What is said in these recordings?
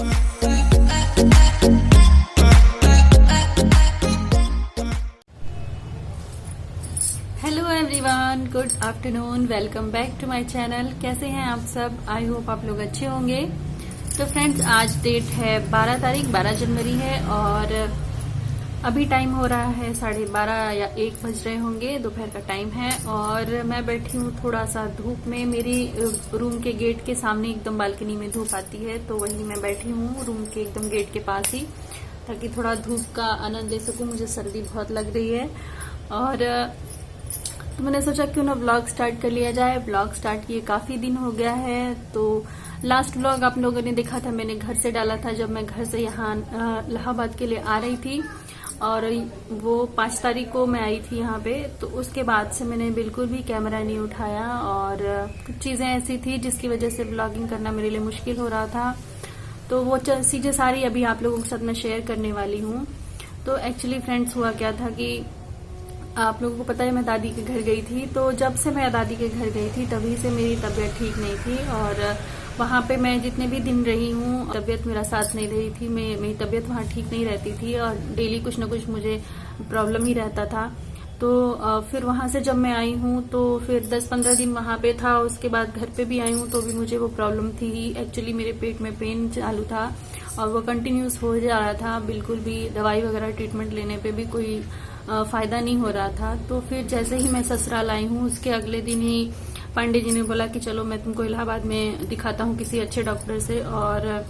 Hello everyone, good afternoon, welcome back to my channel. कैसे हैं आप सब? आई होप आप लोग अच्छे होंगे। तो फ्रेंड्स, आज डेट है 12 तारीख, 12 जनवरी है और अभी टाइम हो रहा है 12:30 या 1 बज रहे होंगे, दोपहर का टाइम है। और मैं बैठी हूँ थोड़ा सा धूप में। मेरी रूम के गेट के सामने एकदम बालकनी में धूप आती है, तो वहीं मैं बैठी हूँ रूम के एकदम गेट के पास ही, ताकि थोड़ा धूप का आनंद ले सकूं। मुझे सर्दी बहुत लग रही है और तो मैंने सोचा क्यों ना व्लॉग स्टार्ट कर लिया जाए। व्लॉग स्टार्ट किए काफी दिन हो गया है। तो लास्ट व्लॉग आप लोगों ने देखा था, मैंने घर से डाला था जब मैं घर से यहाँ इलाहाबाद के लिए आ रही थी, और वो 5 तारीख को मैं आई थी यहाँ पे। तो उसके बाद से मैंने बिल्कुल भी कैमरा नहीं उठाया और कुछ चीजें ऐसी थी जिसकी वजह से व्लॉगिंग करना मेरे लिए मुश्किल हो रहा था। तो वो चीजें सारी अभी आप लोगों के साथ मैं शेयर करने वाली हूँ। तो एक्चुअली फ्रेंड्स, हुआ क्या था कि आप लोगों को पता है मैं दादी के घर गई थी। तो जब से मैं दादी के घर गई थी तभी से मेरी तबीयत ठीक नहीं थी, और वहाँ पे मैं जितने भी दिन रही हूँ तबीयत मेरा साथ नहीं रही थी। मेरी तबीयत वहाँ ठीक नहीं रहती थी और डेली कुछ न कुछ मुझे प्रॉब्लम ही रहता था। तो फिर वहाँ से जब मैं आई हूँ तो फिर 10-15 दिन वहाँ पे था। उसके बाद घर पे भी आई हूँ तो भी मुझे वो प्रॉब्लम थी। एक्चुअली मेरे पेट में पेन चालू था और वो कंटिन्यूस हो जा रहा था। बिल्कुल भी दवाई वगैरह ट्रीटमेंट लेने पे भी कोई फायदा नहीं हो रहा था। तो फिर जैसे ही मैं ससुराल आई हूँ उसके अगले दिन ही पांडे जी ने बोला कि चलो मैं तुमको इलाहाबाद में दिखाता हूँ किसी अच्छे डॉक्टर से, और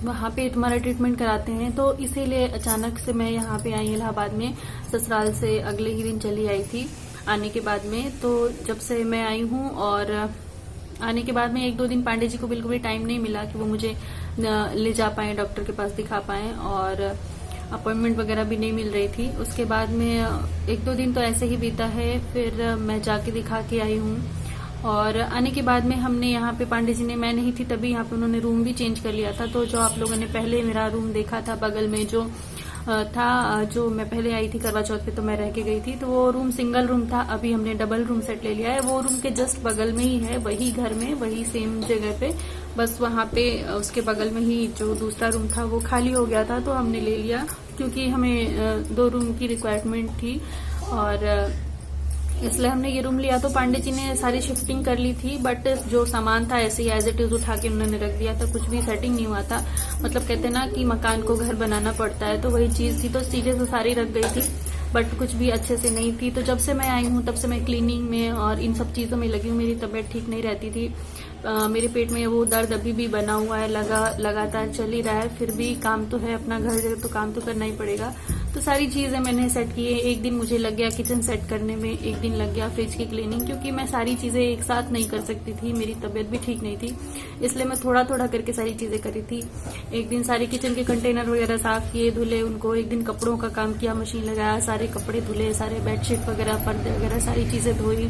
वहाँ पे तुम्हारा ट्रीटमेंट कराते हैं। तो इसीलिए अचानक से मैं यहाँ पे आई इलाहाबाद में। ससुराल से अगले ही दिन चली आई थी आने के बाद में। तो जब से मैं आई हूँ और आने के बाद में 1-2 दिन पांडे जी को बिल्कुल भी टाइम नहीं मिला कि वो मुझे ले जा पाए, डॉक्टर के पास दिखा पाए, और अपॉइंटमेंट वगैरह भी नहीं मिल रही थी। उसके बाद में 1-2 दिन तो ऐसे ही बीता है। फिर मैं जाके दिखा के आई हूँ, और आने के बाद में हमने यहाँ पे पांडे जी ने, मैं नहीं थी तभी यहाँ पे उन्होंने रूम भी चेंज कर लिया था। तो जो आप लोगों ने पहले मेरा रूम देखा था बगल में जो था, जो मैं पहले आई थी करवा चौथ पे तो मैं रह के गई थी, तो वो रूम सिंगल रूम था। अभी हमने डबल रूम सेट ले लिया है। वो रूम के जस्ट बगल में ही है, वही घर में, वही सेम जगह पे, बस वहाँ पे उसके बगल में ही जो दूसरा रूम था वो खाली हो गया था, तो हमने ले लिया क्योंकि हमें 2 रूम की रिक्वायरमेंट थी और इसलिए हमने ये रूम लिया। तो पांडे जी ने सारी शिफ्टिंग कर ली थी, बट जो सामान था ऐसे ही एज इट इज उठा के उन्होंने रख दिया था। कुछ भी सेटिंग नहीं हुआ था। मतलब कहते ना कि मकान को घर बनाना पड़ता है, तो वही चीज थी। तो चीजें तो सारी रख गई थी बट कुछ भी अच्छे से नहीं थी। तो जब से मैं आई हूँ तब से मैं क्लीनिंग में और इन सब चीजों में लगी हूँ। मेरी तबीयत ठीक नहीं रहती थी। मेरे पेट में वो दर्द अभी भी बना हुआ है, लगातार चल ही रहा है। फिर भी काम तो है, अपना घर है तो काम तो करना ही पड़ेगा। तो सारी चीजें मैंने सेट की है। एक दिन मुझे लग गया किचन सेट करने में, एक दिन लग गया फ्रिज की क्लीनिंग, क्योंकि मैं सारी चीजें एक साथ नहीं कर सकती थी। मेरी तबीयत भी ठीक नहीं थी, इसलिए मैं थोड़ा थोड़ा करके सारी चीजें करी थी। एक दिन सारे किचन के कंटेनर वगैरह साफ किए, धुले उनको। एक दिन कपड़ों का काम किया, मशीन लगाया, सारे कपड़े धुले, सारे बेडशीट वगैरह, पर्दे वगैरह सारी चीजें धोई,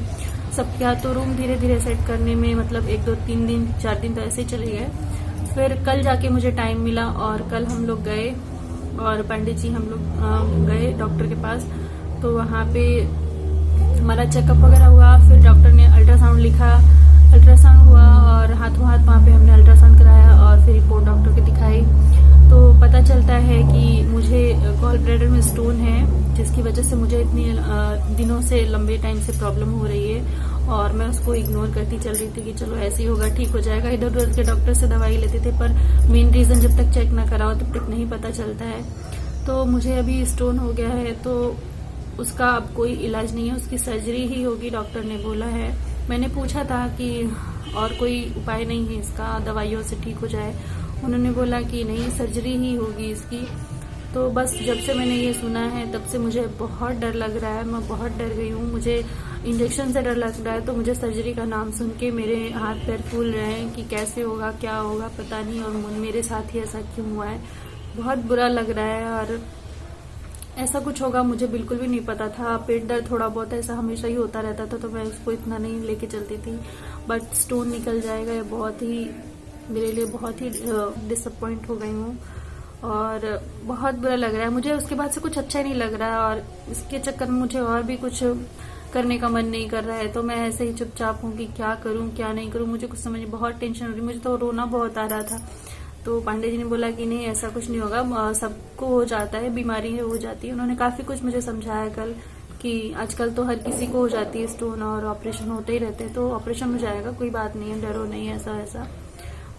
सब किया। तो रूम धीरे धीरे सेट करने में मतलब 1-2-3 दिन 4 दिन तो ऐसे ही चले गए। फिर कल जाके मुझे टाइम मिला और कल हम लोग गए और पंडित जी हम लोग गए डॉक्टर के पास। तो वहाँ पे हमारा चेकअप वगैरह हुआ। फिर डॉक्टर ने अल्ट्रासाउंड लिखा, अल्ट्रासाउंड हुआ और हाथों हाथ वहाँ पे हमने अल्ट्रासाउंड कराया और फिर रिपोर्ट डॉक्टर को दिखाई। तो पता चलता है कि मुझे गॉल ब्लैडर में स्टोन है, जिसकी वजह से मुझे इतनी दिनों से, लंबे टाइम से प्रॉब्लम हो रही है। और मैं उसको इग्नोर करती चल रही थी कि चलो ऐसे ही होगा, ठीक हो जाएगा। इधर उधर के डॉक्टर से दवाई लेते थे, पर मेन रीजन जब तक चेक ना कराओ तब तक नहीं पता चलता है। तो मुझे अभी स्टोन हो गया है, तो उसका अब कोई इलाज नहीं है, उसकी सर्जरी ही होगी, डॉक्टर ने बोला है। मैंने पूछा था कि और कोई उपाय नहीं है इसका, दवाइयों से ठीक हो जाए। उन्होंने बोला कि नहीं, सर्जरी ही होगी इसकी। तो बस जब से मैंने ये सुना है तब से मुझे बहुत डर लग रहा है। मैं बहुत डर गई हूँ। मुझे इंजेक्शन से डर लग रहा है, तो मुझे सर्जरी का नाम सुन के मेरे हाथ पैर फूल रहे हैं कि कैसे होगा, क्या होगा, पता नहीं। और मेरे साथ ही ऐसा क्यों हुआ है, बहुत बुरा लग रहा है। और ऐसा कुछ होगा मुझे बिल्कुल भी नहीं पता था। पेट दर्द थोड़ा बहुत ऐसा हमेशा ही होता रहता था, तो मैं उसको इतना नहीं लेके चलती थी। बट स्टोन निकल जाएगा, ये बहुत ही मेरे लिए बहुत ही डिसअपॉइंट हो गई हूँ और बहुत बुरा लग रहा है मुझे। उसके बाद से कुछ अच्छा ही नहीं लग रहा है और इसके चक्कर में मुझे और भी कुछ करने का मन नहीं कर रहा है। तो मैं ऐसे ही चुपचाप हूँ कि क्या करूँ क्या नहीं करूँ। मुझे कुछ समझ, बहुत टेंशन हो रही, मुझे तो रोना बहुत आ रहा था। तो पांडे जी ने बोला कि नहीं ऐसा कुछ नहीं होगा, सबको हो जाता है, बीमारी है हो जाती है। उन्होंने काफी कुछ मुझे समझाया कल कि आजकल तो हर किसी को हो जाती है स्टोन और ऑपरेशन होते ही रहते हैं, तो ऑपरेशन हो जाएगा, कोई बात नहीं है, डरो नहीं, ऐसा वैसा।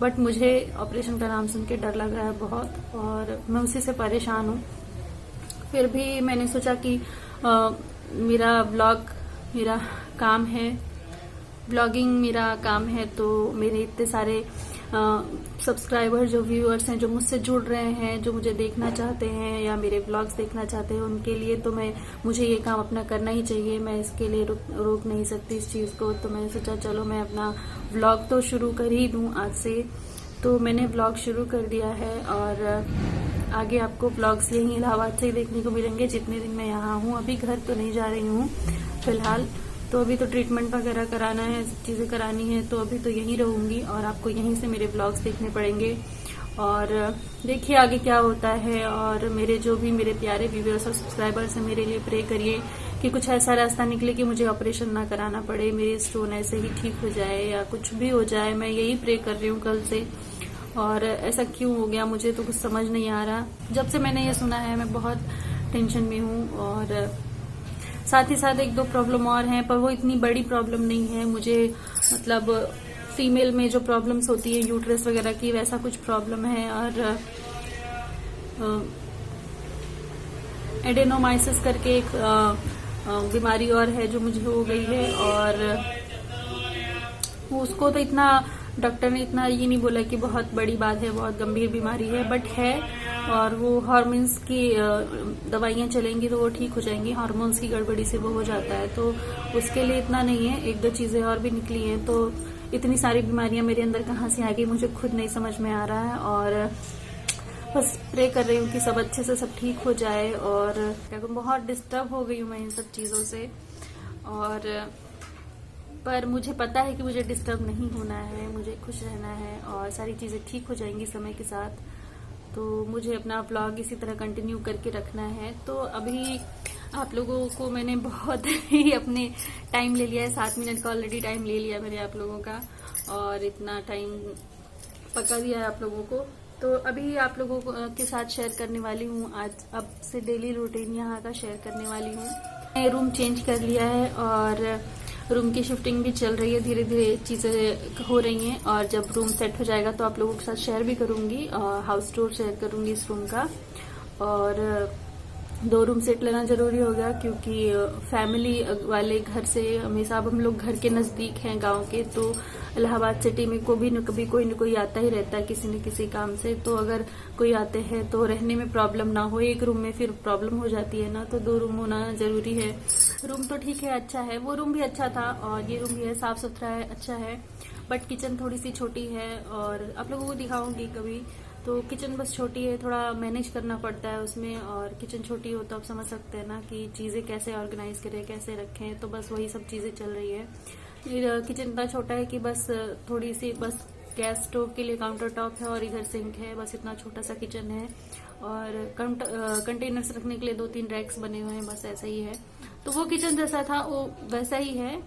बट मुझे ऑपरेशन का नाम सुन के डर लग रहा है बहुत, और मैं उसी से परेशान हूँ। फिर भी मैंने सोचा कि मेरा ब्लॉग मेरा काम है, ब्लॉगिंग मेरा काम है, तो मेरे इतने सारे सब्सक्राइबर जो व्यूअर्स हैं जो मुझसे जुड़ रहे हैं, जो मुझे देखना चाहते हैं या मेरे ब्लॉग्स देखना चाहते हैं, उनके लिए तो मुझे ये काम अपना करना ही चाहिए। मैं इसके लिए रोक नहीं सकती इस चीज को। तो मैंने सोचा चलो मैं अपना ब्लॉग तो शुरू कर ही दूं आज से। तो मैंने ब्लॉग शुरू कर दिया है और आगे आपको ब्लॉग्स यहीं इलाहाबाद से ही देखने को मिलेंगे जितने दिन मैं यहाँ हूँ। अभी घर तो नहीं जा रही हूँ फिलहाल, तो अभी तो ट्रीटमेंट वगैरह कराना है, सब चीजें करानी है, तो अभी तो यहीं रहूंगी और आपको यहीं से मेरे ब्लॉग्स देखने पड़ेंगे। और देखिए आगे क्या होता है। और मेरे प्यारे व्यूअर्स और सब्सक्राइबर्स हैं, मेरे लिए प्रे करिए कि कुछ ऐसा रास्ता निकले कि मुझे ऑपरेशन ना कराना पड़े, मेरे स्टोन ऐसे ही ठीक हो जाए या कुछ भी हो जाए। मैं यही प्रे कर रही हूँ कल से। और ऐसा क्यों हो गया मुझे तो कुछ समझ नहीं आ रहा। जब से मैंने ये सुना है मैं बहुत टेंशन में हूँ। और साथ ही साथ एक दो प्रॉब्लम और हैं, पर वो इतनी बड़ी प्रॉब्लम नहीं है। मुझे मतलब फीमेल में जो प्रॉब्लम्स होती है यूट्रस वगैरह की, वैसा कुछ प्रॉब्लम है। और एडेनोमाइसिस करके एक बीमारी और है जो मुझे हो गई है। और उसको तो इतना डॉक्टर ने इतना ये नहीं बोला कि बहुत बड़ी बात है, बहुत गंभीर बीमारी है, बट है। और वो हार्मोन्स की दवाइयां चलेंगी तो वो ठीक हो जाएंगी। हार्मोन्स की गड़बड़ी से वो हो जाता है, तो उसके लिए इतना नहीं है। एक दो चीजें और भी निकली हैं, तो इतनी सारी बीमारियां मेरे अंदर कहाँ से आ गई मुझे खुद नहीं समझ में आ रहा है। और बस प्रे कर रही हूँ कि सब अच्छे से सब ठीक हो जाए। और बहुत डिस्टर्ब हो गई हूँ मैं इन सब चीजों से। और पर मुझे पता है कि मुझे डिस्टर्ब नहीं होना है, मुझे खुश रहना है और सारी चीजें ठीक हो जाएंगी समय के साथ। तो मुझे अपना ब्लॉग इसी तरह कंटिन्यू करके रखना है। तो अभी आप लोगों को मैंने बहुत ही अपने टाइम ले लिया है, 7 मिनट का ऑलरेडी टाइम ले लिया मैंने आप लोगों का, और इतना टाइम पका दिया है आप लोगों को। तो अभी आप लोगों के साथ शेयर करने वाली हूँ आज, अब से डेली रूटीन यहाँ का शेयर करने वाली हूँ। मैं रूम चेंज कर लिया है और रूम की शिफ्टिंग भी चल रही है, धीरे धीरे चीजें हो रही हैं। और जब रूम सेट हो जाएगा तो आप लोगों के साथ शेयर भी करूंगी, हाउस टूर शेयर करूंगी इस रूम का। और 2 रूम सेट लेना जरूरी हो गया क्योंकि फैमिली वाले घर से हमेशा, अब हम लोग घर के नजदीक हैं गांव के, तो इलाहाबाद सिटी में को भी न कभी कोई न कोई आता ही रहता है किसी न किसी काम से। तो अगर कोई आते हैं तो रहने में प्रॉब्लम ना हो, एक रूम में फिर प्रॉब्लम हो जाती है ना, तो 2 रूम होना जरूरी है। रूम तो ठीक है, अच्छा है, वो रूम भी अच्छा था और ये रूम भी है, साफ सुथरा है, अच्छा है। बट किचन थोड़ी सी छोटी है और आप लोगों को दिखाऊंगी कभी। तो किचन बस छोटी है, थोड़ा मैनेज करना पड़ता है उसमें। और किचन छोटी हो तो आप समझ सकते हैं ना कि चीजें कैसे ऑर्गेनाइज करें, कैसे रखें। तो बस वही सब चीजें चल रही है। किचन इतना छोटा है कि बस थोड़ी सी, बस गैस स्टोव के लिए काउंटर टॉप है और इधर सिंक है, बस इतना छोटा सा किचन है। और कंटेनर्स रखने के लिए 2-3 रैक्स बने हुए हैं, बस ऐसा ही है। तो वो किचन जैसा था वो वैसा ही है,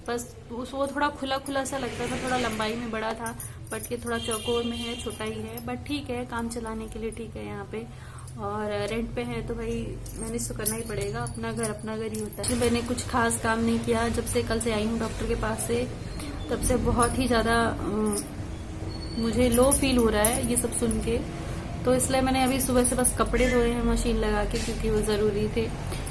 बस वो थोड़ा खुला खुला सा लगता था, थोड़ा लंबाई में बड़ा था, बट ये थोड़ा चौकोर में है, छोटा ही है, बट ठीक है, काम चलाने के लिए ठीक है यहाँ पे। और रेंट पे है तो भाई मैनेज तो करना ही पड़ेगा, अपना घर ही होता है। मैंने कुछ खास काम नहीं किया जब से कल से आई हूँ डॉक्टर के पास से, तब से बहुत ही ज्यादा मुझे लो फील हो रहा है ये सब सुन के। तो इसलिए मैंने अभी सुबह से बस कपड़े धोए हैं मशीन लगा के, क्योंकि वो जरूरी थे।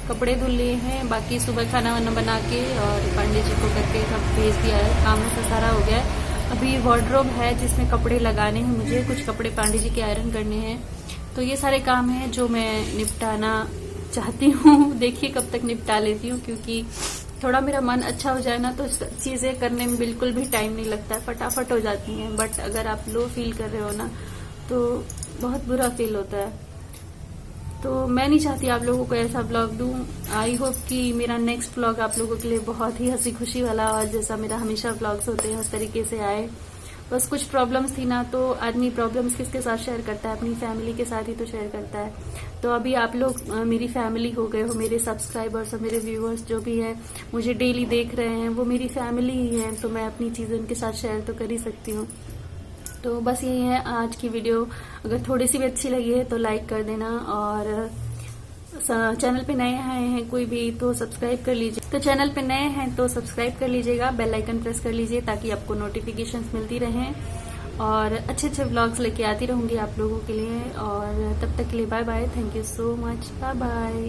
कपड़े धुल लिए हैं, बाकी सुबह खाना वाना बना के और पांडे जी को करके सब भेज दिया है, काम ऐसा सारा हो गया है। अभी वार्डरोब है जिसमें कपड़े लगाने हैं मुझे, कुछ कपड़े पांडे जी के आयरन करने हैं। तो ये सारे काम हैं जो मैं निपटाना चाहती हूँ। देखिए कब तक निपटा लेती हूँ, क्योंकि थोड़ा मेरा मन अच्छा हो जाए ना तो चीजें करने में बिल्कुल भी टाइम नहीं लगता है, फटाफट हो जाती हैं। बट अगर आप लो फील कर रहे हो ना तो बहुत बुरा फील होता है। तो मैं नहीं चाहती आप लोगों को ऐसा ब्लॉग दूं। आई होप कि मेरा नेक्स्ट ब्लॉग आप लोगों के लिए बहुत ही हंसी खुशी वाला, और जैसा मेरा हमेशा ब्लॉग्स होते हैं उस तरीके से आए। बस कुछ प्रॉब्लम्स थी ना, तो आदमी प्रॉब्लम्स किसके साथ शेयर करता है, अपनी फैमिली के साथ ही तो शेयर करता है। तो अभी आप लोग मेरी फैमिली हो गए हो, मेरे सब्सक्राइबर्स और मेरे व्यूअर्स जो भी है, मुझे डेली देख रहे हैं, वो मेरी फैमिली ही है। तो मैं अपनी चीजें उनके साथ शेयर तो कर ही सकती हूँ। तो बस यही है आज की वीडियो। अगर थोड़ी सी भी अच्छी लगी है तो लाइक कर देना, और चैनल पे नए आए हैं कोई भी तो सब्सक्राइब कर लीजिए। तो चैनल पे नए हैं तो सब्सक्राइब कर लीजिएगा, बेल आइकन प्रेस कर लीजिए ताकि आपको नोटिफिकेशंस मिलती रहें, और अच्छे अच्छे व्लॉग्स लेके आती रहूंगी आप लोगों के लिए। और तब तक के लिए bye bye, thank you so much, bye bye.